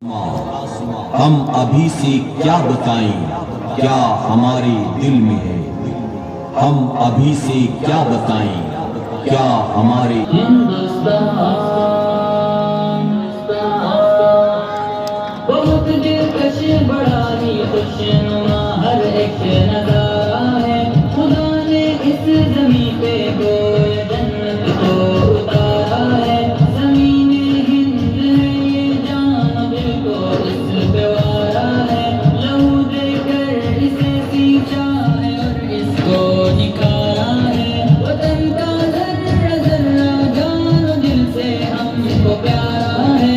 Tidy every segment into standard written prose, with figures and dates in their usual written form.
हम अभी से क्या बताएं, क्या हमारे दिल में है। हम अभी से क्या बताएं, क्या हमारे बहुत दिलकश बड़ा ही खुशनुमा हर एक नजारा है। खुदा ने इस ज़मीं पे गोया जन्नत को उतारा है। ज़मीने हिंद है ये जान दिल को इस पे वारा है। लहू देकर इसे सींचा है और इसको निखारा है। वतन का जर्रा जर्रा जान दिल से हमको प्यारा है।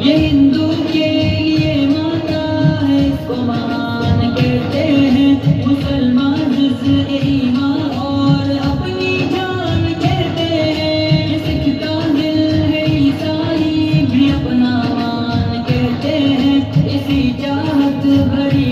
ये हिंदू के लिए माता है, इसको महान कहते हैं। मुसलमान जुज़ ईमान और अपनी जान कहते हैं। ये सिख का दिल है, ईसाई भी अपना मान कहते हैं। इसी चाहत भरी